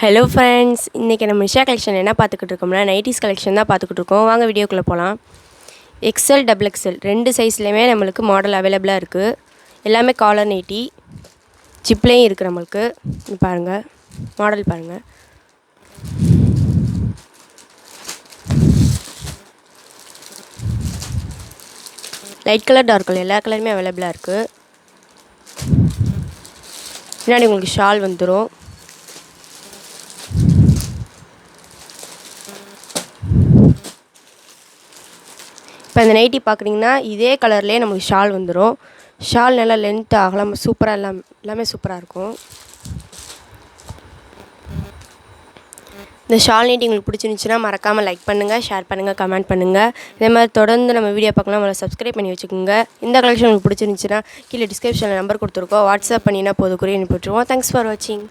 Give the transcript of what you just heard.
Hello friends, இன்றைக்கி நம்ம Nisha collection என்ன பார்த்துக்கிட்டு இருக்கோம்னா நைட்டிஸ் கலெக்ஷன் தான் பார்த்துக்கிட்டு இருக்கோம். வாங்க வீடியோக்குள்ளே போகலாம். எக்ஸ்எல் டபுள் எக்ஸ்எல் ரெண்டு சைஸ்லேயுமே நம்மளுக்கு மாடல் அவைலபிளாக இருக்குது. எல்லாமே காலர் நைட்டி ஜிப்லேயும் இருக்குது நம்மளுக்கு. பாருங்கள், மாடல் பாருங்கள். லைட் கலர், டார்க் கலர் எல்லா கலருமே அவைலபிளாக இருக்குது. பின்னாடி உங்களுக்கு ஷால் வந்துடும். இப்போ இந்த நைட்டி பார்க்குறீங்கன்னா இதே கலர்லேயே நம்மளுக்கு ஷால் வந்துடும். ஷால் நல்லா லென்த் ஆகலாம், சூப்பராக எல்லாமே சூப்பராக இருக்கும். இந்த ஷால் நைட்டி உங்களுக்கு பிடிச்சிருந்துச்சுன்னா மறக்காமல் லைக் பண்ணுங்கள், ஷேர் பண்ணுங்கள், கமெண்ட் பண்ணுங்கள். இதே மாதிரி தொடர்ந்து நம்ம வீடியோ பார்க்கலாம். நம்மளை சப்ஸ்கிரைப் பண்ணி வச்சுக்கோங்க. இந்த கலெக்ஷன் உங்களுக்கு பிடிச்சிருந்துச்சுன்னா கீழே டிஸ்கிரிப்ஷனில் நம்பர் கொடுத்துருக்கோம். வாட்ஸ்அப் பண்ணினா போதும், குறி அனுப்பிவிட்ருவோம். தேங்க்ஸ் ஃபார் வாட்சிங்.